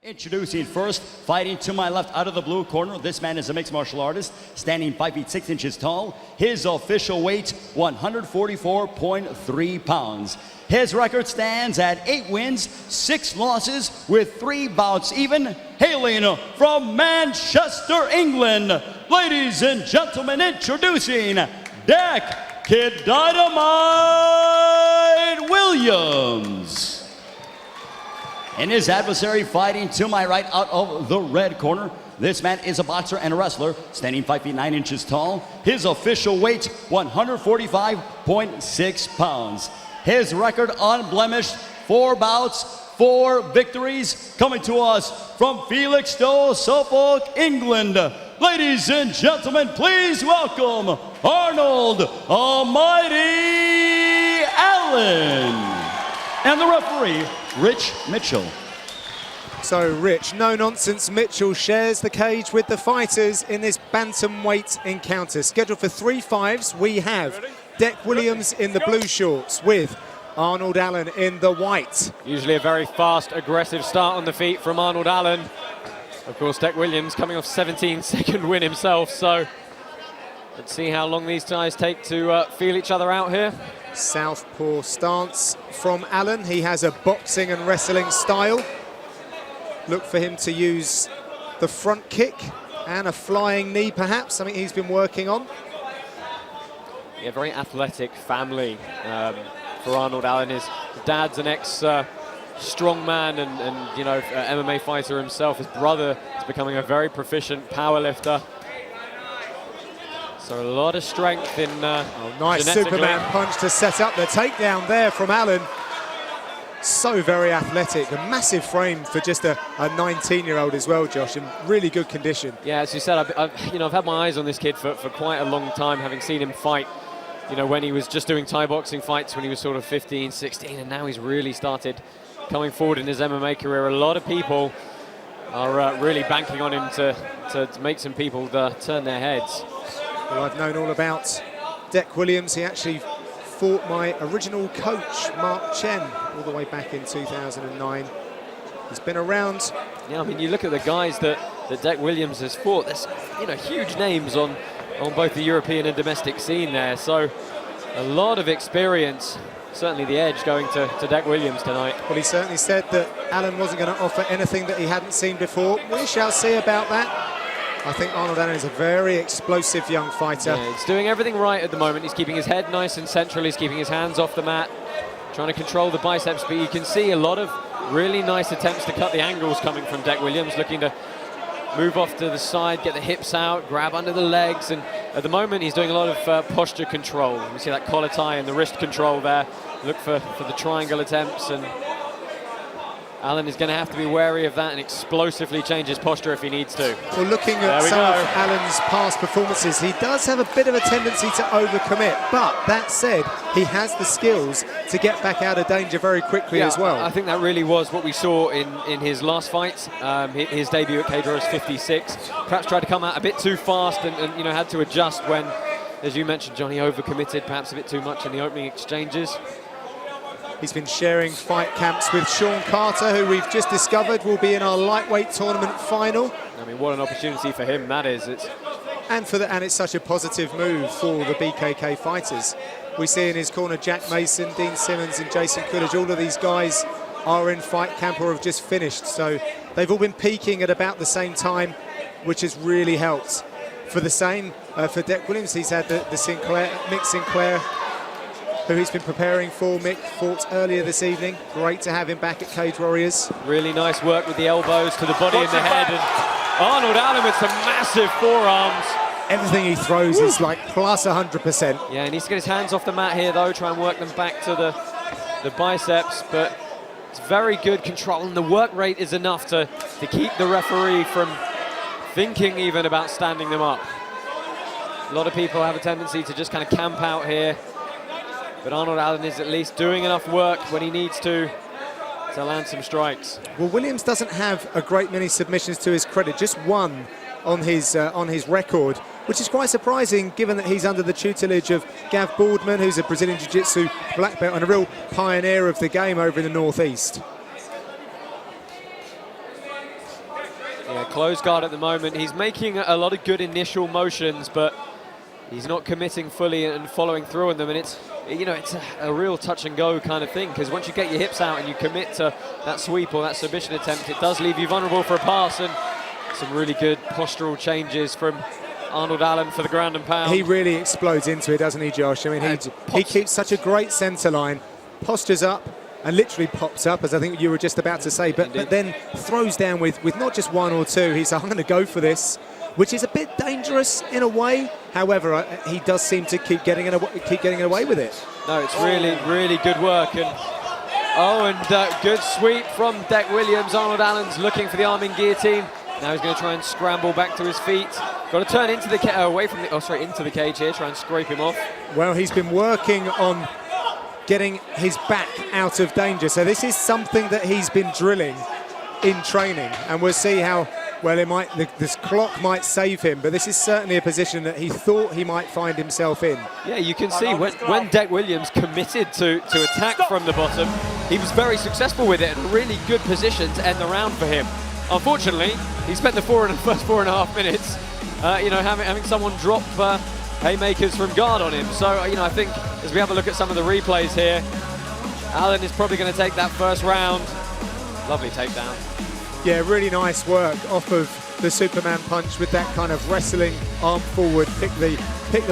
Introducing first, fighting to my left out of the blue corner. This man is a mixed martial artist, standing 5 feet 6 inches tall. His official weight, 144.3 pounds. His record stands at 8 wins, 6 losses, with 3 bouts even. Hailing from Manchester, England, ladies and gentlemen, introducing Deck Kid Dynamite Williams. And his adversary fighting to my right out of the red corner. This man is a boxer and a wrestler, standing 5 feet 9 inches tall. His official weight, 145.6 pounds. His record unblemished, 4 bouts, 4 victories. Coming to us from Felixstowe, Suffolk, England. Ladies and gentlemen, please welcome Arnold Almighty Allen. And the referee, Rich Mitchell. So Rich, no nonsense, Mitchell shares the cage with the fighters in this bantamweight encounter. Scheduled for 3 fives, we have Deck Williams in the blue shorts with Arnold Allen in the white. Usually a very fast, aggressive start on the feet from Arnold Allen. Of course, Deck Williams coming off 17-second win himself, so let's see how long these guys take to feel each other out here. Southpaw stance from Allen. He has a boxing and wrestling style. Look for him to use the front kick and a flying knee, perhaps, something he's been working on. Yeah, very athletic family for Arnold Allen. His dad's an ex-strongman and you know, MMA fighter himself. His brother is becoming a very proficient powerlifter. So a lot of strength in nice Superman punch to set up the takedown there from Allen. So very athletic, a massive frame for just a 19-year-old as well, Josh, in really good condition. Yeah, as you said, I've had my eyes on this kid for quite a long time, having seen him fight, you know, when he was just doing Thai boxing fights when he was sort of 15, 16, and now he's really started coming forward in his MMA career. A lot of people are really banking on him to make some people turn their heads. Well, I've known all about Deck Williams. He actually fought my original coach, Mark Chen, all the way back in 2009. He's been around. Yeah, I mean, you look at the guys that Deck Williams has fought. There's, you know, huge names on both the European and domestic scene there. So a lot of experience. Certainly the edge going to Deck Williams tonight. Well, he certainly said that Allen wasn't going to offer anything that he hadn't seen before. We shall see about that. I think Arnold Allen is a very explosive young fighter. Yeah, he's doing everything right at the moment. He's keeping his head nice and central. He's keeping his hands off the mat, trying to control the biceps. But you can see a lot of really nice attempts to cut the angles coming from Deck Williams, looking to move off to the side, get the hips out, grab under the legs. And at the moment, he's doing a lot of posture control. You see that collar tie and the wrist control there. Look for the triangle attempts. And Allen is going to have to be wary of that and explosively change his posture if he needs to. Well, looking at some of Allen's past performances, he does have a bit of a tendency to overcommit. But that said, he has the skills to get back out of danger very quickly as well. I think that really was what we saw in his last fight, his debut at Cage Warriors 56. Perhaps tried to come out a bit too fast and you know, had to adjust when, as you mentioned, Johnny overcommitted perhaps a bit too much in the opening exchanges. He's been sharing fight camps with Sean Carter, who we've just discovered will be in our lightweight tournament final. I mean, what an opportunity for him that is. And it's such a positive move for the BKK fighters. We see in his corner Jack Mason, Dean Simmons and Jason Coolidge. All of these guys are in fight camp or have just finished. So they've all been peaking at about the same time, which has really helped. For the same, for Deck Williams, he's had the Mick Sinclair, who he's been preparing for. Mick fought earlier this evening. Great to have him back at Cage Warriors. Really nice work with the elbows to the body and the head. And Arnold Allen with some massive forearms. Everything he throws is like plus 100%. Yeah, he needs to get his hands off the mat here, though, try and work them back to the biceps. But it's very good control, and the work rate is enough to keep the referee from thinking even about standing them up. A lot of people have a tendency to just kind of camp out here. But Arnold Allen is at least doing enough work when he needs to land some strikes. Well, Williams doesn't have a great many submissions to his credit, just one on his record, which is quite surprising given that he's under the tutelage of Gav Boardman, who's a Brazilian Jiu-Jitsu black belt and a real pioneer of the game over in the Northeast. Yeah, closed guard at the moment. He's making a lot of good initial motions, but he's not committing fully and following through on them. And it's, you know, it's a real touch and go kind of thing, because once you get your hips out and you commit to that sweep or that submission attempt, it does leave you vulnerable for a pass. And some really good postural changes from Arnold Allen for the ground and pound. He really explodes into it, doesn't he, Josh? I mean, he keeps such a great centre line, postures up, and literally pops up, as I think you were just about to say, but then throws down with not just one or two. He's like, I'm going to go for this, which is a bit dangerous in a way. However, he does seem to keep getting away with it. No, it's really good work. And good sweep from Deck Williams. Arnold Allen's looking for the arming guillotine. Now he's going to try and scramble back to his feet. Got to turn into the away from the into the cage here. Try and scrape him off. Well, he's been working on getting his back out of danger. So this is something that he's been drilling in training, and we'll see how well it might. This clock might save him, but this is certainly a position that he thought he might find himself in. Yeah, you can see when Deck Williams committed to attack from the bottom, he was very successful with it, and really good position to end the round for him. Unfortunately, he spent the first 4.5 minutes, having someone drop haymakers from guard on him. So, I think as we have a look at some of the replays here, Allen is probably going to take that first round. Lovely takedown. Yeah, really nice work off of the Superman punch with that kind of wrestling arm forward, pick the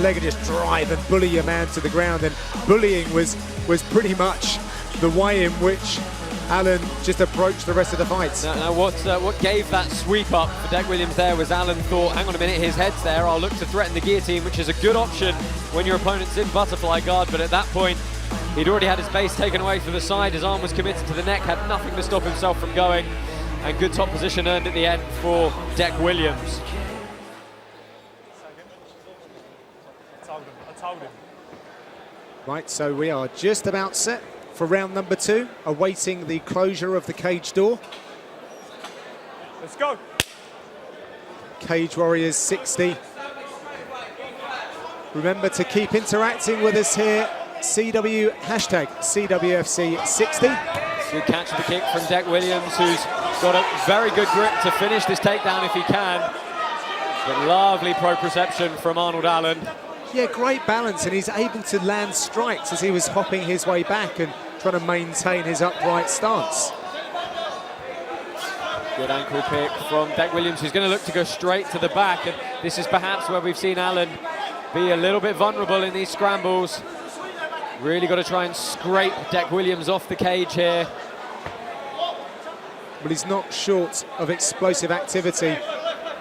leg and just drive and bully your man to the ground. And bullying was pretty much the way in which Allen just approached the rest of the fight. Now what gave that sweep up for Deck Williams there was Allen thought, hang on a minute, his head's there, I'll look to threaten the guillotine, which is a good option when your opponent's in butterfly guard. But at that point, he'd already had his base taken away to the side, his arm was committed to the neck, had nothing to stop himself from going, and good top position earned at the end for Deck Williams. Right, so we are just about set for round number 2, awaiting the closure of the cage door. Let's go. Cage Warriors 60. Remember to keep interacting with us here. CW, hashtag CWFC60. Good catch of the kick from Deck Williams, who's got a very good grip to finish this takedown if he can. But lovely proprioception from Arnold Allen. Yeah, great balance, and he's able to land strikes as he was hopping his way back and trying to maintain his upright stance. Good ankle pick from Deck Williams, who's going to look to go straight to the back. And this is perhaps where we've seen Allen be a little bit vulnerable in these scrambles. Really got to try and scrape Deck Williams off the cage here. But he's not short of explosive activity.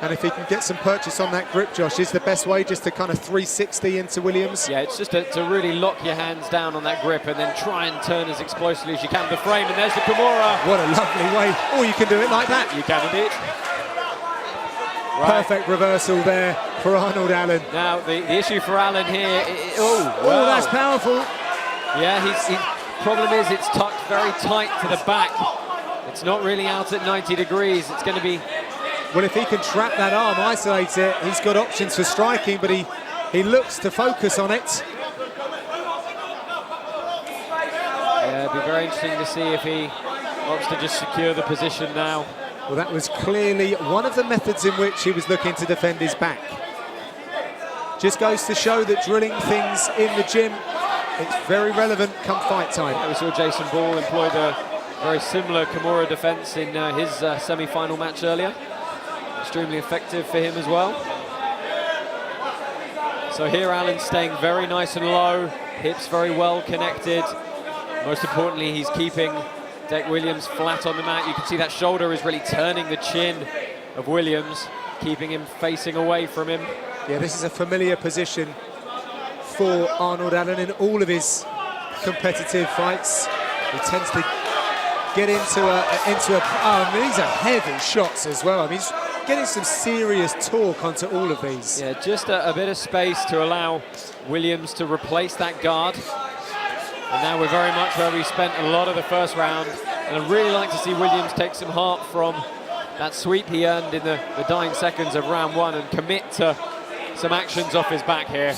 And if he can get some purchase on that grip, Josh, is the best way just to kind of 360 into Williams? Yeah, it's just to really lock your hands down on that grip and then try and turn as explosively as you can. The frame, and there's the Kimura. What a lovely way. Or you can do it like that. You can indeed. Right. Perfect reversal there for Arnold Allen. Now, the issue for Allen here, Oh, that's powerful. Yeah, his problem is it's tucked very tight to the back. It's not really out at 90 degrees. It's going to be... Well, if he can trap that arm, isolate it, he's got options for striking, but he looks to focus on it. Yeah, it'd be very interesting to see if he wants to just secure the position now. Well, that was clearly one of the methods in which he was looking to defend his back. Just goes to show that drilling things in the gym, it's very relevant come fight time. Yeah, we saw Jason Ball employ a very similar Kimura defense in his semi-final match earlier. Extremely effective for him as well. So here Allen's staying very nice and low, hips very well connected. Most importantly, he's keeping Deck Williams flat on the mat. You can see that shoulder is really turning the chin of Williams, keeping him facing away from him. Yeah, this is a familiar position for Arnold Allen in all of his competitive fights. He tends to get into these are heavy shots as well. I mean, he's getting some serious torque onto all of these. Yeah, just a bit of space to allow Williams to replace that guard. And now we're very much where we spent a lot of the first round. And I'd really like to see Williams take some heart from that sweep he earned in the dying seconds of round 1 and commit to some actions off his back here.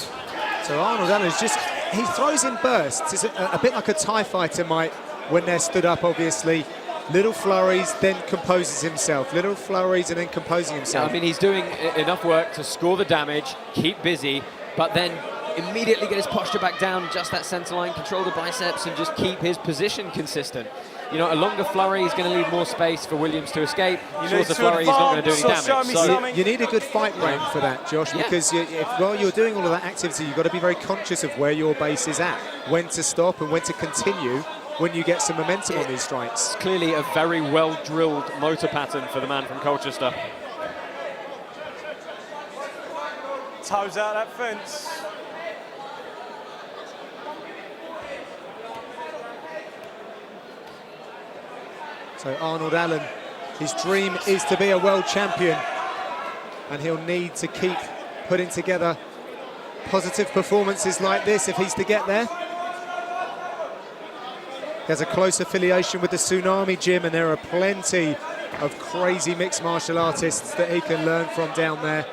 So Arnold Allen is just, he throws in bursts. It's a bit like a TIE fighter might when they're stood up, obviously. Little flurries, then composes himself. Little flurries and then composing himself. I mean, he's doing enough work to score the damage, keep busy, but then immediately get his posture back down, just that center line, control the biceps, and just keep his position consistent. You know, a longer flurry is going to leave more space for Williams to escape. Shorter flurry, he's not going to do any damage. So you need a good fight brain for that, Josh, because while you're doing all of that activity, you've got to be very conscious of where your base is at, when to stop and when to continue when you get some momentum on these strikes. It's clearly a very well-drilled motor pattern for the man from Colchester. Toes out that fence. So Arnold Allen, his dream is to be a world champion, and he'll need to keep putting together positive performances like this if he's to get there. He has a close affiliation with the Tsunami Gym, and there are plenty of crazy mixed martial artists that he can learn from down there.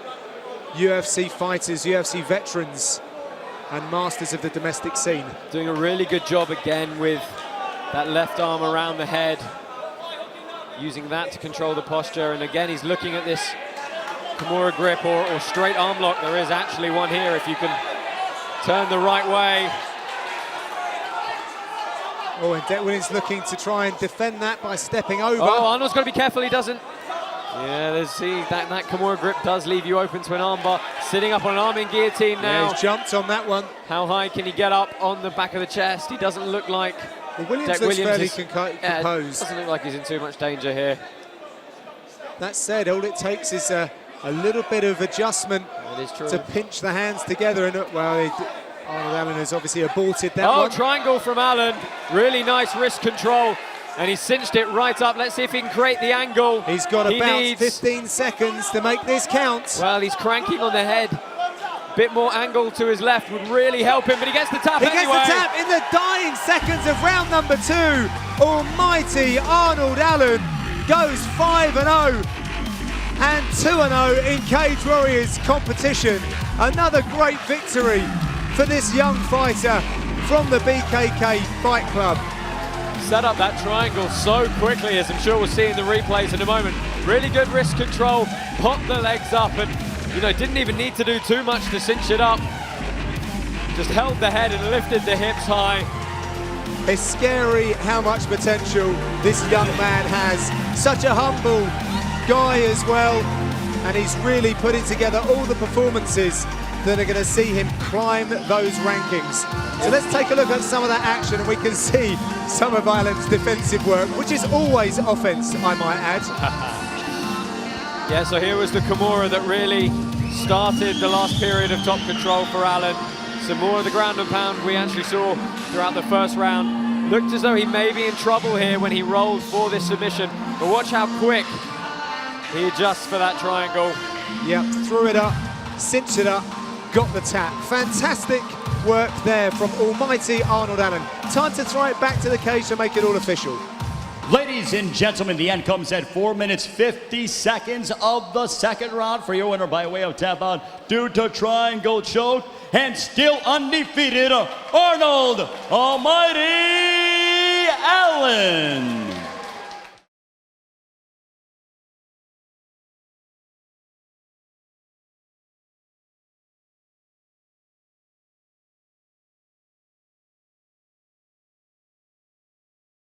UFC fighters, UFC veterans, and masters of the domestic scene. Doing a really good job again with that left arm around the head, using that to control the posture. And again, he's looking at this Kimura grip or straight arm lock. There is actually one here if you can turn the right way. Oh, and Declan's looking to try and defend that by stepping over. Oh, Arnold's got to be careful he doesn't. Yeah, let's see, that Kimura grip does leave you open to an armbar. Sitting up on an arming guillotine now. Yeah, he's jumped on that one. How high can he get up on the back of the chest? He doesn't look like... Well, Williams looks fairly composed. Doesn't look like he's in too much danger here. That said, all it takes is a little bit of adjustment to pinch the hands together. And well, Arnold Allen has obviously aborted that one. Oh, triangle from Allen. Really nice wrist control. And he cinched it right up. Let's see if he can create the angle. He's got about 15 seconds to make this count. Well, he's cranking on the head. Bit more angle to his left would really help him, but he gets the tap anyway. He gets the tap in the dying seconds of round number 2. Almighty Arnold Allen goes 5-0 and 2-0 in Cage Warriors competition. Another great victory for this young fighter from the BKK Fight Club. Set up that triangle so quickly, as I'm sure we'll see in the replays in a moment. Really good wrist control, popped the legs up, and didn't even need to do too much to cinch it up. Just held the head and lifted the hips high. It's scary how much potential this young man has. Such a humble guy as well, and he's really putting together all the performances that are going to see him climb those rankings. So let's take a look at some of that action, and we can see some of Ireland's defensive work, which is always offense, I might add. Yeah, so here was the Kimura that really started the last period of top control for Allen. Some more of the ground and pound we actually saw throughout the first round. Looked as though he may be in trouble here when he rolled for this submission, but watch how quick he adjusts for that triangle. Yep, threw it up, cinched it up, got the tap. Fantastic work there from almighty Arnold Allen. Time to throw it back to the cage to make it all official. Ladies and gentlemen, the end comes at 4 minutes 50 seconds of the second round for your winner by way of tap out due to triangle choke, and still undefeated, Arnold Almighty Allen.